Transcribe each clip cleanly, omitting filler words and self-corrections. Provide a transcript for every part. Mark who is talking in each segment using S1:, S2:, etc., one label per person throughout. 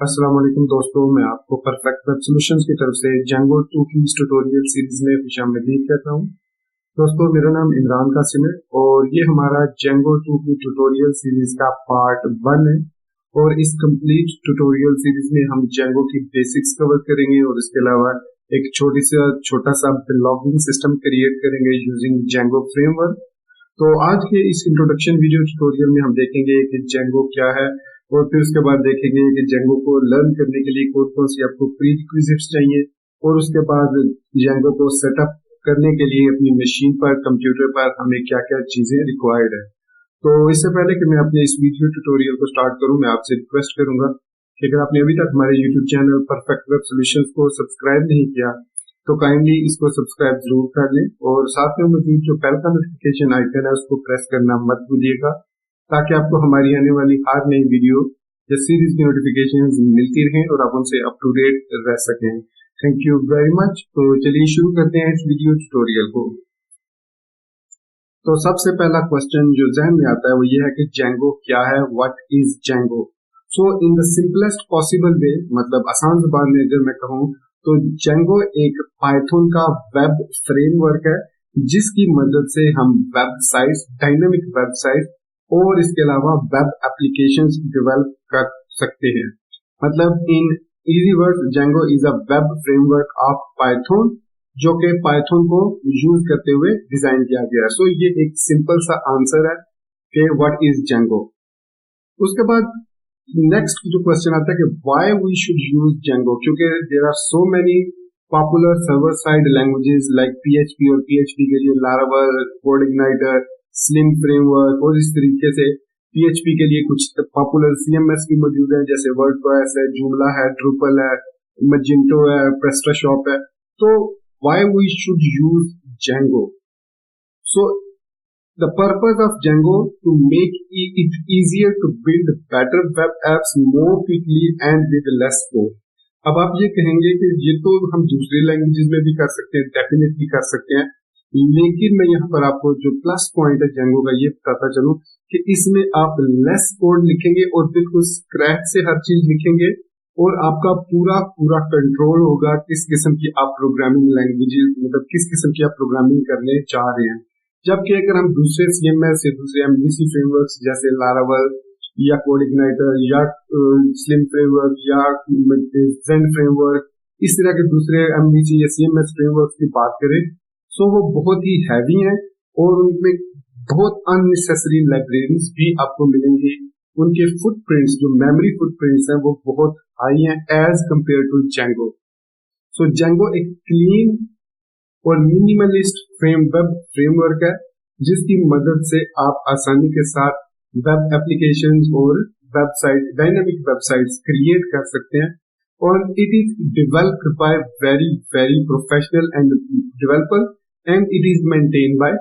S1: अस्सलाम वालेकुम दोस्तों, मैं आपको परफेक्ट वेब सॉल्यूशंस की तरफ से Django 2 की इस ट्यूटोरियल सीरीज में खुशामदीद कहता हूँ। दोस्तों, मेरा नाम इमरान कासिम है और ये हमारा Django 2 की ट्यूटोरियल सीरीज का पार्ट 1 है। और इस कंप्लीट ट्यूटोरियल सीरीज में हम Django की बेसिक्स कवर करेंगे और इसके अलावा एक छोटा सा ब्लॉगिंग सिस्टम क्रिएट करेंगे यूजिंग Django फ्रेमवर्क। तो आज के इस इंट्रोडक्शन वीडियो ट्यूटोरियल में हम देखेंगे कि Django क्या है और फिर उसके बाद देखेंगे कि Django को लर्न करने के लिए कौन कौन सी आपको प्री रिक्विजिट्स चाहिए और उसके बाद Django को सेटअप करने के लिए अपनी मशीन पर कंप्यूटर पर हमें क्या क्या चीजें रिक्वायर्ड है। तो इससे पहले कि मैं अपने इस वीडियो ट्यूटोरियल को स्टार्ट करूं, मैं आपसे रिक्वेस्ट करूंगा कि अगर आपने अभी तक हमारे YouTube channel perfect web solutions को सब्सक्राइब नहीं किया तो काइंडली इसको सब्सक्राइब जरूर कर लें और साथ में मौजूद जो बेल का नोटिफिकेशन आइकन है उसको प्रेस करना मत भूलिएगा ताकि आपको हमारी आने वाली हर नई वीडियो या सीरीज की नोटिफिकेशंस मिलती रहें और आप उनसे अप टू डेट रह सकें। Thank you very much. तो चलिए शुरू करते हैं इस वीडियो ट्यूटोरियल को। तो सबसे पहला क्वेश्चन जो जहन में आता है वो ये है कि Django क्या है, what is Django। So in the simplest possible way, मतलब आसान जुबान में अगर मैं कहूँ तो Django एक पाइथन का वेब फ्रेमवर्क है जिसकी मदद से हम वेबसाइट्स, डायनामिक वेबसाइट और इसके अलावा वेब एप्लीकेशंस डेवलप कर सकते हैं। मतलब in easy words, Django is a web framework of Python जो कि पाइथन को यूज करते हुए डिजाइन किया गया है। सो ये एक सिंपल सा आंसर है कि व्हाट इज Django। उसके बाद नेक्स्ट जो क्वेश्चन आता है कि why we should use Django, क्योंकि there are so many popular server side languages like PHP और PHP के लिए Laravel, CodeIgniter, Slim फ्रेमवर्क और इस तरीके से PHP के लिए कुछ पॉपुलर CMS भी मौजूद है जैसे वर्डप्रेस है, Joomla है, Drupal है, Magento है, PrestaShop है। तो why we should use Django? So the purpose of Django to make it easier to build better web apps more quickly and with less code। अब आप ये कहेंगे कि ये तो हम दूसरी लैंग्वेजेस में भी कर सकते हैं, डेफिनेटली कर सकते हैं, लेकिन मैं यहाँ पर आपको जो प्लस पॉइंट है Django का ये बताता चलूं कि इसमें आप लेस कोड लिखेंगे और बिल्कुल स्क्रैच से हर चीज लिखेंगे और आपका पूरा पूरा कंट्रोल होगा किस किस्म की आप प्रोग्रामिंग लैंग्वेजेस, मतलब किस किस्म की आप प्रोग्रामिंग करने चाह रहे हैं। जबकि अगर हम दूसरे CMS या दूसरे MVC फ्रेमवर्क्स जैसे Laravel या CodeIgniter या Slim फ्रेमवर्क या Zen फ्रेमवर्क, इस तरह के दूसरे MVC या CMS फ्रेमवर्क की बात करें तो वो बहुत ही हैवी हैं और उनमें बहुत अननेसेसरी लाइब्रेरीज भी आपको मिलेंगी। उनके फुटप्रिंट्स, जो मेमोरी फुटप्रिंट्स हैं, वो बहुत हाई हैं as compare to Django। So Django एक क्लीन और मिनिमलिस्ट वेब फ्रेमवर्क है जिसकी मदद से आप आसानी के साथ वेब एप्लीकेशंस और वेबसाइट, डायनामिक वेबसाइट्स क्रिएट कर सकते हैं और it is developed by very very professional and developer and it is maintain by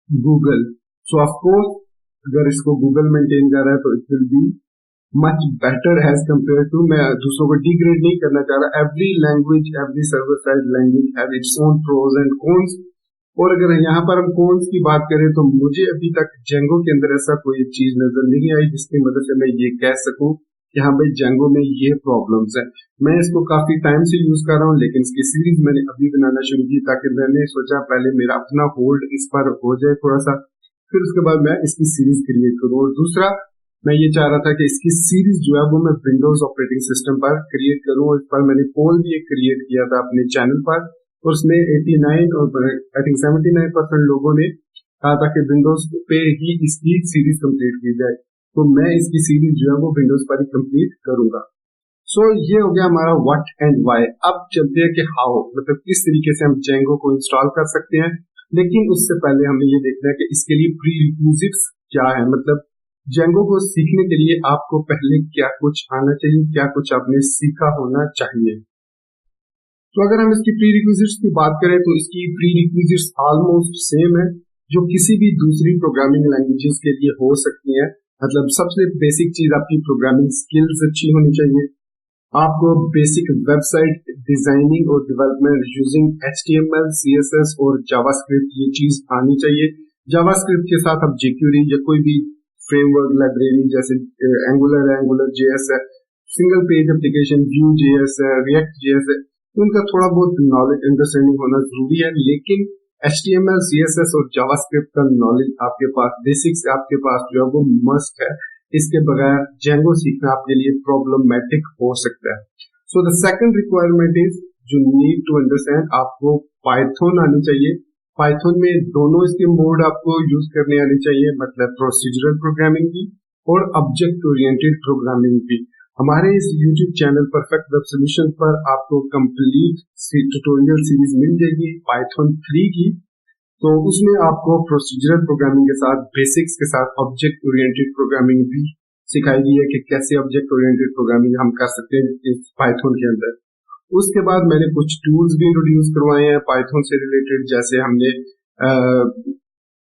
S1: Google. So of course अगर इसको गूगल मेंटेन कर रहा है तो it will be much better as compare to, मैं दूसरों को डिग्रेड नहीं करना चाह रहा। Every language, every server side language have its own pros and cons. और अगर यहाँ पर हम कॉन्स की बात करें तो मुझे अभी तक Django के अंदर ऐसा कोई चीज नजर नहीं आई जिसकी मदद से मैं ये कह सकूं कि हाँ भाई Django में ये प्रॉब्लम्स है। मैं इसको काफी टाइम से यूज कर रहा हूँ लेकिन इसकी सीरीज मैंने अभी बनाना शुरू की ताकि मैंने सोचा पहले मेरा अपना होल्ड इस पर हो जाए थोड़ा सा, फिर उसके बाद मैं इसकी सीरीज क्रिएट करूँ। और दूसरा मैं ये चाह रहा था कि इसकी सीरीज जो है वो मैं विंडोज ऑपरेटिंग सिस्टम पर क्रिएट करूं और इस पर मैंने पोल भी एक क्रिएट किया था अपने चैनल पर और उसमें 89 और आई थिंक 79% लोगों ने कहा था कि विंडोज पे ही इसकी सीरीज कंप्लीट की जाए। तो मैं इसकी सीरीज जो है वो विंडोज पर ही कंप्लीट करूंगा। सो ये हो गया हमारा व्हाट एंड व्हाई। अब चलते हैं कि हाउ, मतलब किस तरीके से हम Django को इंस्टॉल कर सकते हैं। लेकिन उससे पहले हमें ये देखना है कि इसके लिए प्री रिक्विजिट्स क्या है, मतलब Django को सीखने के लिए आपको पहले क्या कुछ आना चाहिए, क्या कुछ आपने सीखा होना चाहिए। तो अगर हम इसकी प्री रिक्विजिट्स की बात करें तो इसकी प्री रिक्विजिट्स ऑलमोस्ट सेम है जो किसी भी दूसरी प्रोग्रामिंग लैंग्वेजेस के लिए हो सकती है। मतलब सबसे बेसिक चीज आपकी प्रोग्रामिंग स्किल्स अच्छी होनी चाहिए। आपको बेसिक वेबसाइट डिजाइनिंग और डेवलपमेंट यूजिंग HTML, CSS और जावास्क्रिप्ट ये चीज आनी चाहिए। जावास्क्रिप्ट के साथ आप jQuery या कोई भी फ्रेमवर्क लाइब्रेरी जैसे एंगुलर है, एंगुलर JS है, single page application Vue JS है, रिएक्ट जेएस है, उनका थोड़ा बहुत नॉलेज अंडरस्टैंडिंग होना जरूरी है। लेकिन HTML, CSS और जावास्क्रिप्ट का नॉलेज आपके पास, बेसिक्स आपके पास जो है वो मस्ट है। इसके बगैर जेंगो सीखना आपके लिए प्रॉब्लमेटिक हो सकता है। So the second requirement is you need to understand, आपको पाइथन आनी चाहिए। पाइथन में दोनों इसके मोड आपको यूज करने आने चाहिए, मतलब प्रोसीजरल प्रोग्रामिंग भी और ऑब्जेक्ट ओरिएंटेड प्रोग्रामिंग भी। हमारे इस YouTube channel perfect web solution पर आपको कंप्लीट ट्यूटोरियल सीरीज मिल जाएगी पाइथन 3 की। तो उसमें आपको प्रोसीजरल प्रोग्रामिंग के साथ, बेसिक्स के साथ ऑब्जेक्ट ओरिएंटेड प्रोग्रामिंग भी सिखाई गई है कि कैसे ऑब्जेक्ट ओरिएंटेड प्रोग्रामिंग हम कर सकते हैं इस पाइथन के अंदर। उसके बाद मैंने कुछ टूल्स भी इंट्रोड्यूस करवाए हैं पाइथन से रिलेटेड, जैसे हमने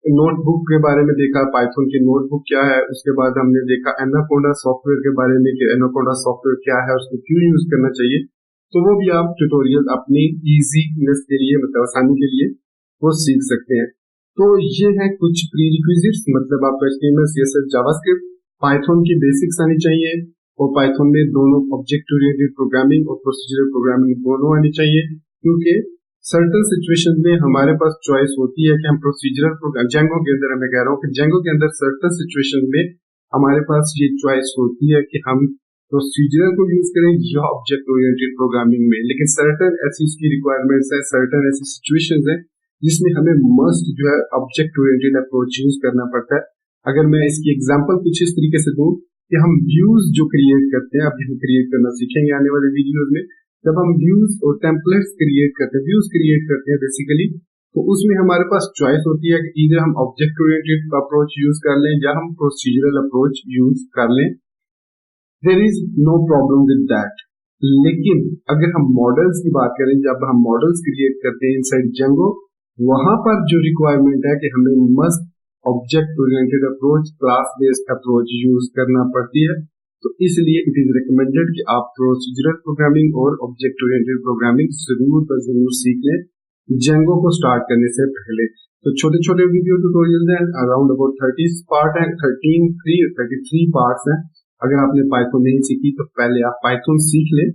S1: नोटबुक के बारे में देखा, पाइथन की नोटबुक क्या है। उसके बाद हमने देखा एनाकोंडा सॉफ्टवेयर के बारे में कि एनाकोंडा सॉफ्टवेयर क्या है, उसको क्यों यूज करना चाहिए। तो वो भी आप ट्यूटोरियल अपनी इजीनेस के लिए, मतलब आसानी के लिए वो सीख सकते हैं। तो ये है कुछ प्रीरिक्विजिट्स, मतलब आपको HTML, CSS, जावास्क्रिप्ट, पाइथन की बेसिक्स आनी चाहिए और पाइथन में दोनों ऑब्जेक्ट ओरिएंटेड प्रोग्रामिंग और प्रोसीजरल प्रोग्रामिंग दोनों आनी चाहिए। क्योंकि सर्टन सिचुएशन में हमारे पास चॉइस होती है कि हम प्रोसीजरल प्रोग्राम, जेंगो के अंदर मैं कह रहा हूँ कि जेंगो के अंदर सर्टन सिचुएशन में हमारे पास ये चॉइस होती है कि हम प्रोसीजरल को यूज करें या ऑब्जेक्ट ओरिएंटेड प्रोग्रामिंग में। लेकिन सर्टन ऐसी इसकी रिक्वायरमेंट्स है, सर्टन ऐसी सिचुएशंस है जिसमें हमें मस्ट जो है ऑब्जेक्ट ओरिएंटेड अप्रोच यूज करना पड़ता है। अगर मैं इसकी एग्जांपल कुछ इस तरीके से दूं कि हम व्यूज जो क्रिएट करते हैं, अभी हम क्रिएट करना सीखेंगे आने वाले वीडियोस में। जब हम व्यूज और टेम्पलेट्स क्रिएट करते हैं, व्यूज क्रिएट करते हैं बेसिकली, तो उसमें हमारे पास चॉइस होती है कि इधर हम ऑब्जेक्ट ओरिएंटेड अप्रोच यूज कर लें या हम प्रोसीजरल अप्रोच यूज कर लें। There is no problem with that. लेकिन अगर हम मॉडल्स की बात करें, जब हम मॉडल्स क्रिएट करते हैं इनसाइड जेंगो, वहां पर जो रिक्वायरमेंट है कि हमें must object oriented approach, class based approach use करना पड़ती है। तो इसलिए इट इज रिकमेंडेड कि आप प्रोसीजरल प्रोग्रामिंग और ऑब्जेक्ट ओरिएंटेड प्रोग्रामिंग जरूर पर जरूर सीख लें जेंगो को स्टार्ट करने से पहले। तो छोटे छोटे वीडियो ट्यूटोरियल हैं, अराउंड अबाउट 30 पार्ट है, 33 पार्ट्स हैं। अगर आपने पाइथन नहीं सीखी तो पहले आप पाइथन सीख लें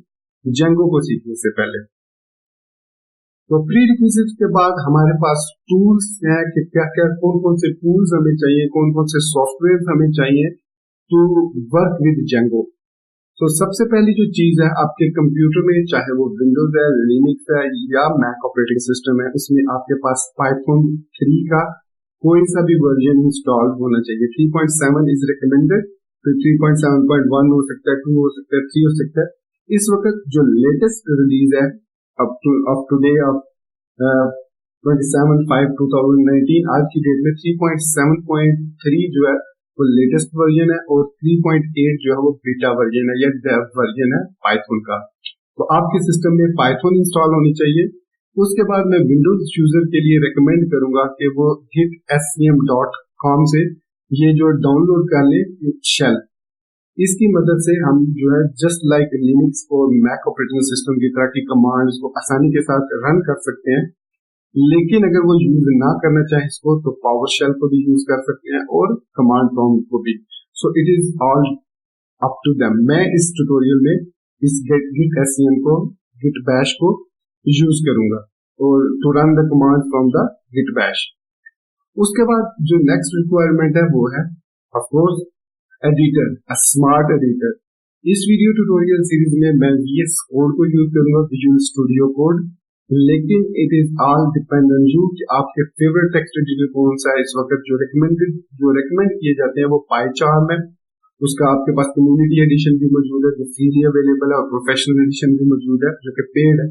S1: जेंगो को सीखने से पहले। तो प्री रिक्विजिट के बाद हमारे पास टूल्स हैं कि क्या क्या, कौन कौन से टूल्स हमें चाहिए, कौन कौन से सॉफ्टवेयर हमें चाहिए टू वर्क विद जेंगो। तो सबसे पहली जो चीज है आपके कंप्यूटर में, चाहे वो विंडोज है, लिनक्स है या मैक ऑपरेटिंग सिस्टम है, उसमें आपके पास पाइथन 3 का कोई सा भी वर्जन इंस्टॉल होना चाहिए। 3.7 इज रिकमेंडेड, फिर 3.7.1 हो सकता है, 2 हो सकता है, 3 हो सकता है। इस वक्त जो लेटेस्ट रिलीज है अप टू डे ऑफ 27/5/2019, आज की डेट में 3.7.3 जो है वो लेटेस्ट वर्जन है और 3.8 जो है वो बीटा वर्जन है या डेव वर्जन है पाइथन का। तो आपके सिस्टम में पाइथन इंस्टॉल होनी चाहिए। उसके बाद मैं विंडोज यूजर के लिए रेकमेंड करूंगा कि वो gitscm.com से ये जो डाउनलोड कर ले शेल। इसकी मदद से हम जो है जस्ट लाइक लिनक्स और मैक ऑपरेटिंग सिस्टम की तरह की कमांड्स को आसानी के साथ रन कर सकते हैं। लेकिन अगर वो यूज ना करना चाहे इसको तो पावर शेल को भी यूज कर सकते हैं और कमांड प्रॉम्प्ट को भी। So it is all up to them. मैं इस ट्यूटोरियल में इस gitscm को, git bash को यूज करूंगा और to run the command from the git bash। उसके बाद जो नेक्स्ट रिक्वायरमेंट है वो है of course editor, a smart editor. इस वीडियो ट्यूटोरियल सीरीज में मैं VS कोड को यूज करूंगा, विजुअल स्टूडियो कोड। लेकिन it is all depend on you कि आपके फेवरेट टेक्स्ट एडिटर कौन सा है। इस वक्त जो रेकमेंड किए जाते हैं वो PyCharm है। उसका आपके पास कम्युनिटी एडिशन भी मौजूद है जो फ्रीली अवेलेबल है और प्रोफेशनल एडिशन भी मौजूद है जो कि पेड है।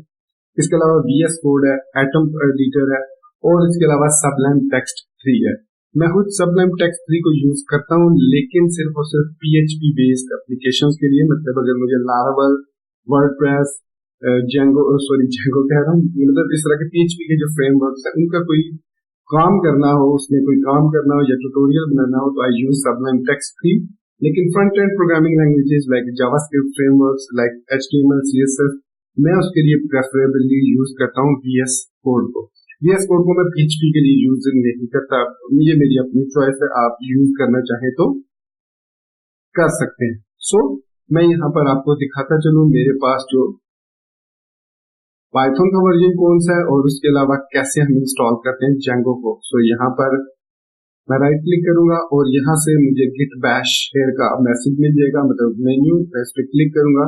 S1: इसके अलावा VS कोड है, एटम एडिटर है और इसके अलावा सबलाइम टेक्स्ट 3 है। मैं खुद सबलाइम टेक्स्ट 3 को यूज करता हूँ, लेकिन सिर्फ और सिर्फ PHP बेस्ड एप्लीकेशंस के लिए। मतलब अगर मुझे लारावेल, वर्डप्रेस, जेंगो कह रहा हूँ, मतलब इस तरह के PHP के जो फ्रेमवर्क्स हैं उनका कोई काम करना हो, उसमें कोई काम करना हो या ट्यूटोरियल बनाना हो तो आई यूज सबलाइम टेक्स्ट 3। लेकिन front end programming languages like JavaScript frameworks like HTML, CSS, मैं उसके लिए प्रेफरेबली यूज करता हूँ VS कोड को। VS कोड को मैं PHP के लिए यूज नहीं करता, ये मेरी अपनी चॉइस है, आप यूज करना चाहें तो कर सकते हैं। सो मैं यहाँ पर आपको दिखाता चलूँ मेरे पास जो पाइथन का वर्जन कौन सा है और उसके अलावा कैसे हम इंस्टॉल करते हैं जेंगो को। सो यहाँ पर मैं राइट क्लिक करूंगा और यहाँ से मुझे गिट बैश हेयर का मैसेज मिल जाएगा, मतलब मेन्यू, इस पे क्लिक करूंगा।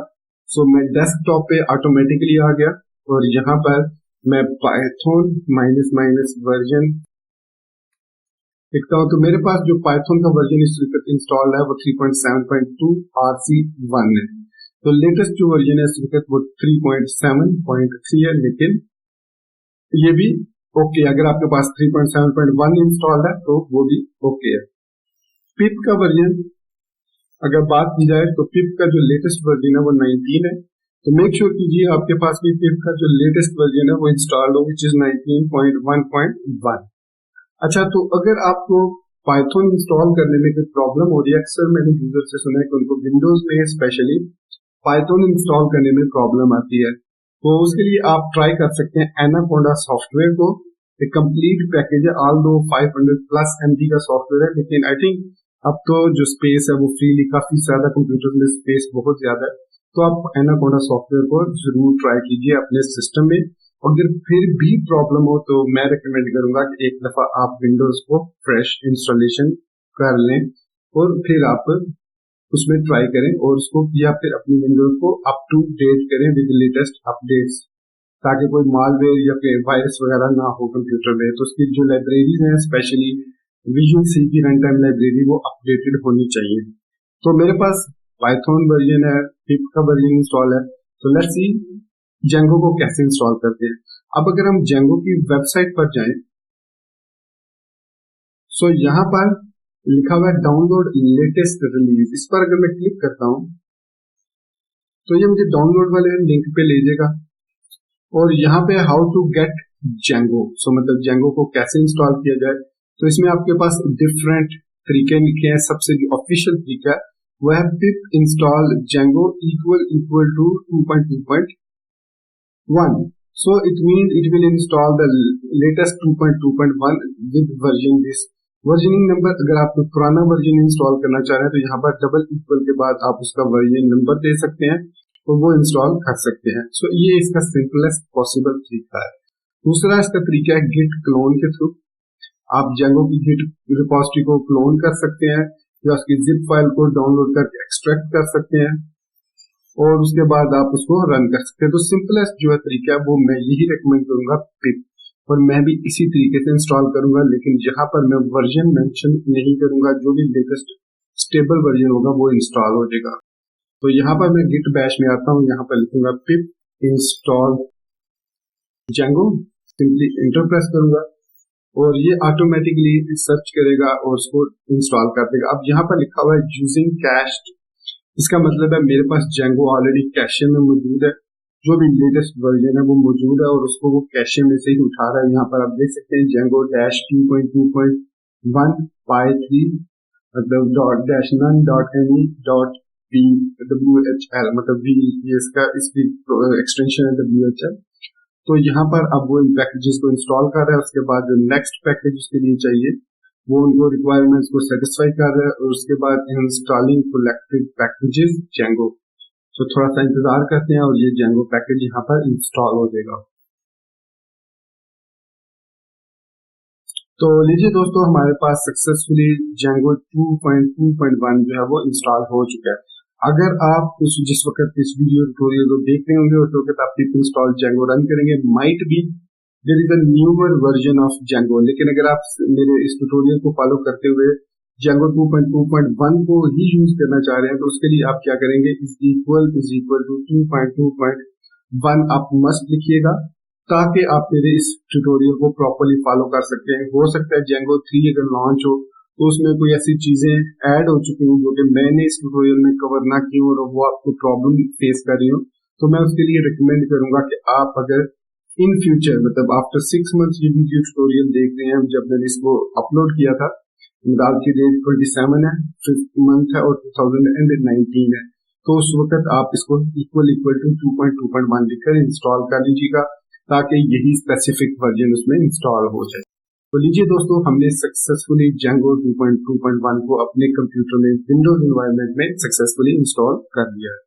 S1: सो मैं डेस्कटॉप पे ऑटोमेटिकली आ गया और यहाँ पर मैं पाइथन -- वर्जन लिखता हूँ। तो मेरे पास जो पाइथन का वर्जन इस वक्त इंस्टॉल है वो 3.7.2 RC1 है। तो लेटेस्ट जो वर्जन है इस वक्त वो 3.7.3 है, लेकिन ये भी ओके। अगर आपके पास 3.7.1 इंस्टॉल है तो वो भी ओके है। पिप का वर्जन अगर बात की जाए तो पिप का जो लेटेस्ट वर्जन है वो 19 है। तो मेक श्योर कीजिए आपके पास भी पिप का जो लेटेस्ट वर्जन है वो इंस्टॉल हो, विच इज 19.1.1। अच्छा, तो अगर आपको पाइथन इंस्टॉल करने में कोई प्रॉब्लम हो रही है, अक्सर मैंने यूजर से सुना है कि उनको विंडोज में स्पेशली पाइथन इंस्टॉल करने में प्रॉब्लम आती है, तो उसके लिए आप ट्राई कर सकते हैं एनाकोंडा सॉफ्टवेयर को। एक कंप्लीट पैकेज है, ऑल दो 500+ MB का सॉफ्टवेयर है, लेकिन आई थिंक अब तो जो स्पेस है वो फ्रीली काफी ज्यादा, कंप्यूटर में स्पेस बहुत ज्यादा है, तो आप एनाकोंडा सॉफ्टवेयर को जरूर ट्राई कीजिए अपने सिस्टम में। अगर फिर भी प्रॉब्लम हो तो मैं रिकमेंड करूंगा कि एक दफा आप विंडोज को फ्रेश इंस्टॉलेशन कर लें और फिर आप उसमें ट्राई करें और उसको, या फिर अपनी विंडोज को अप टू डेट करें विद लेटेस्ट अपडेट्स, ताकि कोई मालवेयर या फिर वायरस वगैरह ना हो कंप्यूटर में। तो उसकी जो लाइब्रेरीज हैं, स्पेशली विजुअल सी की रन टाइम लाइब्रेरी, वो अपडेटेड होनी चाहिए। तो मेरे पास पाइथन वर्जन है, पिप का वर्जन इंस्टॉल है। तो लेट्स सी जेंगो को कैसे इंस्टॉल करते हैं। अब अगर हम जेंगो की वेबसाइट पर जाएं, सो यहाँ पर लिखा हुआ है डाउनलोड लेटेस्ट रिलीज। इस पर अगर मैं क्लिक करता हूं तो ये मुझे डाउनलोड वाले लिंक पे ले जाएगा और यहाँ पे हाउ टू गेट जेंगो, सो मतलब जेंगो को कैसे इंस्टॉल किया जाए। तो इसमें आपके पास डिफरेंट तरीके लिखे हैं। सबसे जो ऑफिशियल तरीका है वो है pip install Django equal to 2.2.1। So it means it will install the latest 2.2.1 with version this। Versioning number, अगर आप कोई पुराना वर्जन इंस्टॉल करना चाह रहे हैं तो यहाँ पर डबल इक्वल के बाद आप उसका वर्जन नंबर दे सकते हैं तो वो इंस्टॉल कर सकते हैं। सो ये इसका सिंपलेस्ट पॉसिबल तरीका है। दूसरा इसका तरीका है गिट क्लोन के थ्रू। आप जेंगो की गिट रिपोजिटरी को क्लोन कर सकते हैं या उसकी जिप फाइल को डाउनलोड करके एक्सट्रैक्ट कर सकते हैं और उसके बाद आप उसको रन कर सकते हैं। तो सिंपलेस्ट जो है तरीका है वो मैं यही रिकमेंड करूंगा, पिप, और मैं भी इसी तरीके से इंस्टॉल करूंगा, लेकिन यहाँ पर मैं वर्जन मेंशन नहीं करूंगा, जो भी लेटेस्ट स्टेबल वर्जन होगा वो इंस्टॉल हो जाएगा। तो यहाँ पर मैं गिट बैश में आता हूँ, यहाँ पर लिखूंगा पिप install Django, simply enter press करूंगा और ये ऑटोमेटिकली सर्च करेगा और उसको इंस्टॉल कर देगा। अब यहाँ पर लिखा हुआ है यूजिंग कैश, इसका मतलब है मेरे पास जेंगो ऑलरेडी कैशे में मौजूद है, जो भी लेटेस्ट वर्जन है वो मौजूद है और उसको वो कैशे में से ही उठा रहा है। यहाँ पर आप देख सकते हैं जेंगो -2.2.1 पाई3 मतलब .none.any.pwhl मतलब वी, इसका इसकी एक्सटेंशन है WHL। तो यहाँ पर अब वो इन पैकेजेस को इंस्टॉल कर रहा है। उसके बाद जो नेक्स्ट पैकेज उसके लिए चाहिए वो उनको रिक्वायरमेंट्स को सेटिस्फाई कर रहा है और उसके बाद इंस्टॉलिंग कलेक्टेड पैकेजेस जेंगो। तो थोड़ा सा इंतजार करते हैं और ये जेंगो पैकेज यहाँ पर इंस्टॉल हो जाएगा। तो लीजिए दोस्तों, हमारे पास सक्सेसफुली जेंगो 2.2.1 जो है वो इंस्टॉल हो चुका है। अगर आप जिस वक्त इस वीडियो ट्यूटोरियल को देख रहे होंगे उस वक्त आप पिप इंस्टॉल जेंगो रन करेंगे, might be there is a newer version of Django. लेकिन अगर आप मेरे इस ट्यूटोरियल को फॉलो करते हुए जेंगो 2.2.1 को ही यूज करना चाह रहे हैं तो उसके लिए आप क्या करेंगे, इज इक्वल टू 2.2.1 आप मस्ट लिखिएगा ताकि आप मेरे इस ट्यूटोरियल को प्रॉपर्ली फॉलो कर सकते हैं। हो सकता है जेंगो 3 अगर लॉन्च हो तो उसमें कोई ऐसी चीजें ऐड हो चुकी हूँ जो कि मैंने इस ट्यूटोरियल में कवर ना की और वो आपको प्रॉब्लम फेस कर रही हो, तो मैं उसके लिए रिकमेंड करूंगा कि आप अगर इन फ्यूचर मतलब आफ्टर 6 मंथ्स ये वीडियो ट्यूटोरियल देख रहे हैं, जब मैंने इसको अपलोड किया था आज की डेट 27 है, 5th मंथ है और 2019 है, तो उस वक्त आप इसको इक्वल टू 2.2.1 लिखकर इंस्टॉल कर लीजिएगा ताकि यही स्पेसिफिक वर्जन उसमें इंस्टॉल हो जाए। तो लीजिए दोस्तों, हमने सक्सेसफुली Django 2.2.1 को अपने कंप्यूटर में विंडोज एनवायरनमेंट में सक्सेसफुली इंस्टॉल कर दिया है।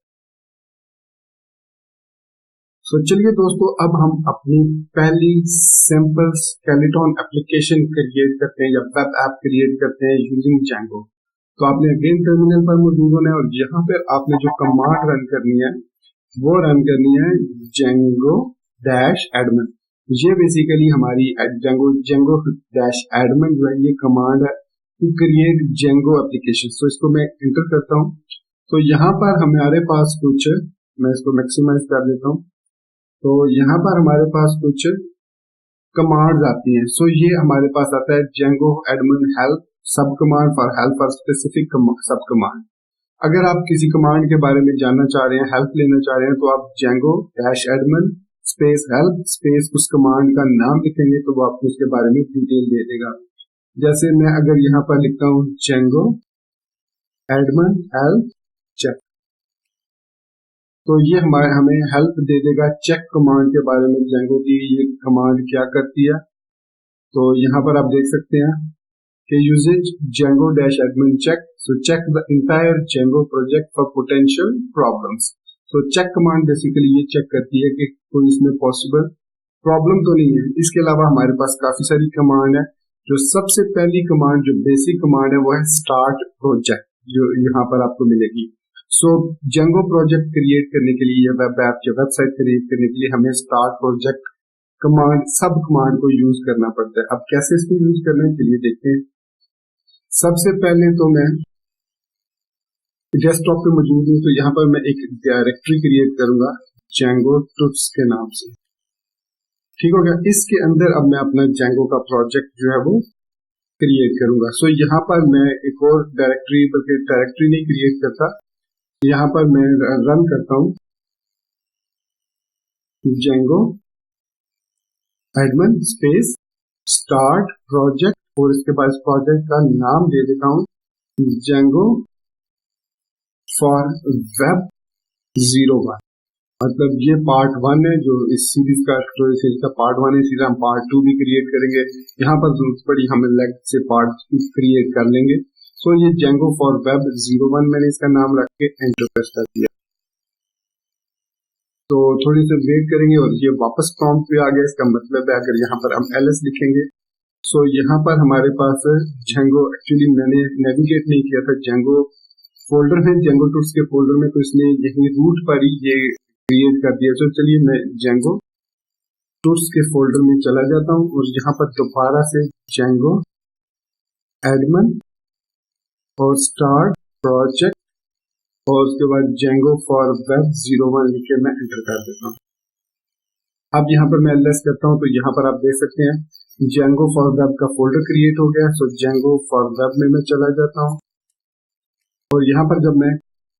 S1: तो चलिए दोस्तों, अब हम अपनी पहली सिंपल स्केलेटन एप्लीकेशन क्रिएट करते हैं या वेब ऐप क्रिएट करते हैं यूजिंग Django। तो आपने अगेन टर्मिनल पर मौजूद होना है और यहाँ पर आपने जो कमांड रन करनी है वो रन करनी है Django-admin। ये बेसिकली हमारी Django-admin जो है ये कमांड है टू क्रिएट Django एप्लीकेशन। तो इसको मैं इंटर करता हूँ। तो यहाँ पर हमारे पास कुछ, मैं इसको मैक्सिमाइज कर लेता हूँ। तो यहाँ पर हमारे पास कुछ कमांड्स आती हैं। सो ये हमारे पास आता है Django-admin help सब command for help for specific सब कमांड। अगर आप किसी कमांड के बारे में जानना चाह रहे हैं, हेल्प लेना चाह रहे हैं, तो आप Django-admin स्पेस हेल्प स्पेस उस कमांड का नाम लिखेंगे तो वो आपको उसके बारे में डिटेल दे देगा। जैसे मैं अगर यहाँ पर लिखता हूँ Django-admin help check, तो ये हमें हेल्प दे देगा चेक कमांड के बारे में, Django की ये कमांड क्या करती है। तो यहाँ पर आप देख सकते हैं कि usage Django-admin check, so check the entire Django project for potential problems। तो चेक कमांड बेसिकली ये चेक करती है कि कोई इसमें पॉसिबल प्रॉब्लम तो नहीं है। इसके अलावा हमारे पास काफी सारी कमांड है। जो सबसे पहली कमांड जो बेसिक कमांड है वो है स्टार्ट प्रोजेक्ट, जो यहाँ पर आपको मिलेगी। सो Django प्रोजेक्ट क्रिएट करने के लिए या वेब ऐप या वेबसाइट क्रिएट करने के लिए हमें स्टार्ट प्रोजेक्ट कमांड सब कमांड को यूज करना पड़ता है। अब कैसे इसको यूज करना है चलिए देखते हैं। सबसे पहले तो मैं डेस्कटॉप पे मौजूद हूँ, तो यहाँ पर मैं एक डायरेक्टरी क्रिएट करूंगा Django tools के नाम से। ठीक हो गया। इसके अंदर अब मैं अपना Django का प्रोजेक्ट जो है वो क्रिएट करूंगा। सो यहाँ पर मैं एक और डायरेक्टरी, बल्कि डायरेक्टरी नहीं क्रिएट करता, यहाँ पर मैं रन करता हूँ Django-admin स्पेस स्टार्ट प्रोजेक्ट और इसके बाद इस प्रोजेक्ट का नाम दे देता हूँ Django फॉर वेब 01। मतलब ये पार्ट 1 है, जो इस सीरीज का स्टोरी सीरीज का पार्ट 1 है। इसी हम पार्ट 2 भी क्रिएट करेंगे। यहाँ पर जरूरत पड़ी हमें लेग से पार्ट क्रिएट कर लेंगे। सो ये Django फॉर वेब 01 मैंने इसका नाम रख के एंटर प्रेस कर दिया। तो थोड़ी सी वेट करेंगे और ये वापस प्रॉम्प्ट पे आ गया। इसका मतलब है अगर यहाँ पर हम ls लिखेंगे, सो यहाँ पर हमारे पास Django, एक्चुअली मैंने नेविगेट नहीं किया था, Django फोल्डर है Django tools के फोल्डर में, तो इसने यही रूट पर ही ये क्रिएट कर दिया। तो चलिए मैं Django tools के फोल्डर में चला जाता हूँ और यहाँ पर दोबारा से Django-admin और स्टार्ट प्रोजेक्ट और उसके बाद Django फॉर वेब 01 लिख के मैं एंटर कर देता हूँ। अब यहाँ पर मैं ls करता हूँ तो यहाँ पर आप देख सकते हैं Django फॉर वेब का फोल्डर क्रिएट हो गया। सो Django फॉर वेब में मैं चला जाता हूँ और यहाँ पर जब मैं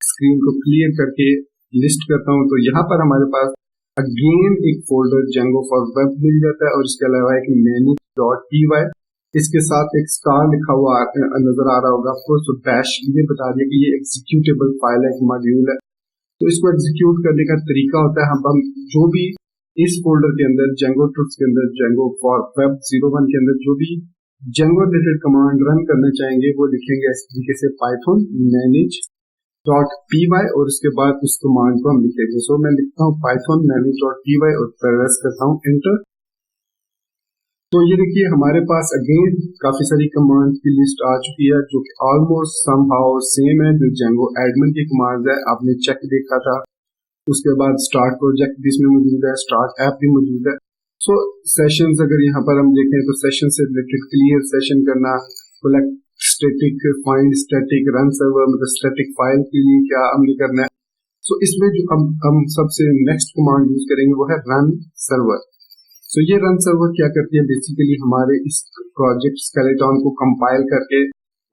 S1: स्क्रीन को क्लियर करके लिस्ट करता हूँ तो यहाँ पर हमारे पास अगेन एक फोल्डर Django फॉर वेब मिल जाता है और इसके अलावा एक menu.py, इसके साथ एक स्टार लिखा हुआ नजर आ रहा होगा आपको। तो डैश ये बता दिया कि ये एग्जीक्यूटेबल फाइल है, एक मॉड्यूल है। तो इसको एग्जीक्यूट करने का तरीका होता है, हम जो भी इस फोल्डर के अंदर Django tools के अंदर Django फॉर वेब 01 के अंदर जो भी Django रिलेटेड कमांड रन करना चाहेंगे वो लिखेंगे इस तरीके से python manage.py और उसके बाद उस कमांड को हम लिखेंगे। सो मैं लिखता हूँ python manage.py और प्रेस करता हूँ एंटर। तो ये देखिए हमारे पास अगेन काफी सारी कमांड की लिस्ट आ चुकी है जो कि ऑलमोस्ट समहाउ सेम है जो Django-admin की कमांड है। आपने चेक देखा था, उसके बाद स्टार्ट प्रोजेक्ट भी इसमें मौजूद है, स्टार्ट ऐप भी मौजूद है। सो सेशंस अगर यहाँ पर हम देखें तो सेशन से रिलेटेड क्लियर सेशन करना, collect static, find static, run server, मतलब स्टैटिक फाइल के लिए क्या हमने करना है। सो इसमें जो हम सबसे नेक्स्ट कमांड यूज करेंगे वो है रन सर्वर। सो ये रन सर्वर क्या करती है, बेसिकली हमारे इस प्रोजेक्ट स्केलेटन को कंपाइल करके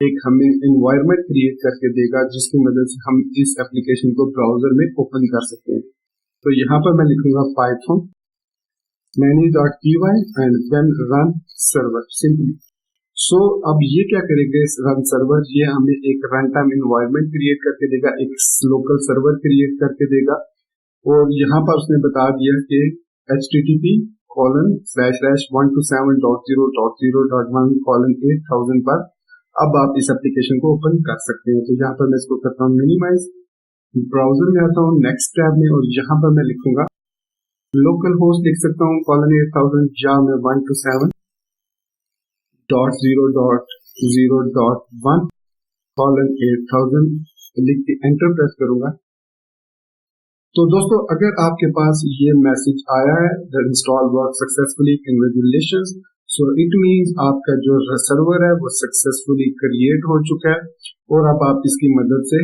S1: एक हमें एनवायरनमेंट क्रिएट करके देगा जिसकी मदद से हम इस एप्लीकेशन को ब्राउजर में ओपन कर सकते हैं। तो यहाँ पर मैं लिखूंगा python manage.py and then run server simply. So अब ये क्या करेगा इस रन सर्वर, ये हमें एक रन टाइम एनवायरनमेंट क्रिएट करके देगा, एक लोकल सर्वर क्रिएट करके देगा और यहाँ पर उसने बता दिया कि http 127.0.0.1:8000 पर अब आप इस एप्लीकेशन को ओपन कर सकते हैं। तो यहाँ पर मैं इसको करता हूँ मिनिमाइज, ब्राउजर में आता हूँ नेक्स्ट टैब में और यहाँ पर मैं लिखूंगा लोकल होस्ट लिख सकता हूँ :8000 या मैं 127.0.0.1:8000 लिख के एंटर प्रेस करूंगा। तो दोस्तों अगर आपके पास ये मैसेज आया है the install work successfully congratulations, so it means आपका जो सर्वर है वो सक्सेसफुली क्रिएट हो चुका है और अब आप इसकी मदद से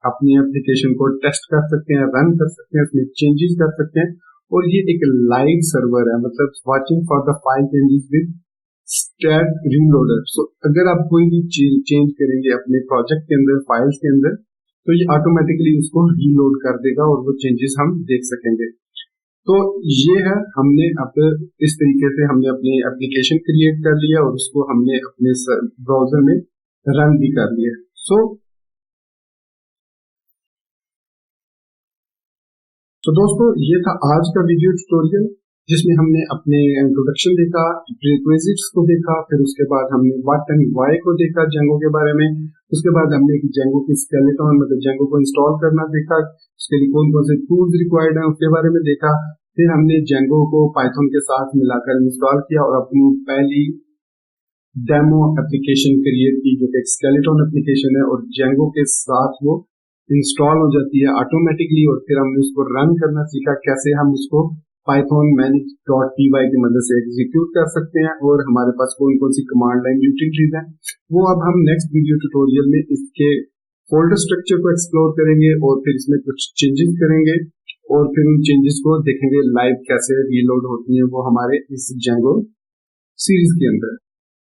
S1: अपनी एप्लीकेशन को टेस्ट कर सकते हैं, रन कर सकते हैं, इसमें चेंजेस कर सकते हैं। और ये एक लाइव सर्वर है, मतलब watching for the file changes with stat reloader. So अगर आप कोई भी चेंज करेंगे अपने प्रोजेक्ट के अंदर, फाइल्स के अंदर, तो ये ऑटोमेटिकली उसको रीलोड कर देगा और वो चेंजेस हम देख सकेंगे। तो ये है, हमने अब इस तरीके से हमने अपनी एप्लीकेशन क्रिएट कर लिया और उसको हमने अपने ब्राउजर में रन भी कर लिया। तो दोस्तों ये था आज का वीडियो ट्यूटोरियल जिसमें हमने अपने इंट्रोडक्शन देखा, प्रीरिक्विजिट्स को देखा, फिर उसके बाद हमने व्हाट एंड व्हाई को देखा जेंगो के बारे में। उसके बाद हमने जेंगो की स्केलेटन मतलब जेंगो को इंस्टॉल करना देखा, उसके लिए कौन कौन से टूल्स रिक्वायर्ड हैं उसके बारे में देखा। फिर हमने जेंगो को पाइथन के साथ मिलाकर इंस्टॉल किया और अपनी पहली डेमो एप्लीकेशन क्रिएट की जो कि स्केलेटन एप्लीकेशन है और जेंगो के साथ वो इंस्टॉल हो जाती है ऑटोमेटिकली। और फिर हमने उसको रन करना सीखा, कैसे हम उसको पाइथन manage.py की मदद से एग्जीक्यूट कर सकते हैं और हमारे पास कौन कौन सी कमांड लाइन यूटिलिटीज हैं वो अब हम नेक्स्ट वीडियो ट्यूटोरियल में इसके फोल्डर स्ट्रक्चर को एक्सप्लोर करेंगे और फिर इसमें कुछ चेंजेस करेंगे और फिर उन चेंजेस को देखेंगे लाइव कैसे रीलोड होती है वो हमारे इस जेंगो सीरीज के अंदर।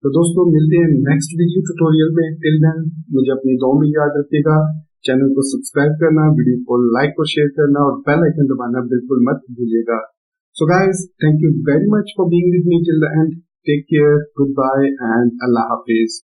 S1: तो दोस्तों मिलते हैं नेक्स्ट वीडियो ट्यूटोरियल में। टिल देन मुझे अपनी दुआ में याद रखिएगा, चैनल को सब्सक्राइब करना, वीडियो को लाइक और शेयर करना और बेल आइकन दबाना बिल्कुल मत भूलिएगा। So guys, thank you very much for being with me till the end. Take care, goodbye and Allah Hafiz.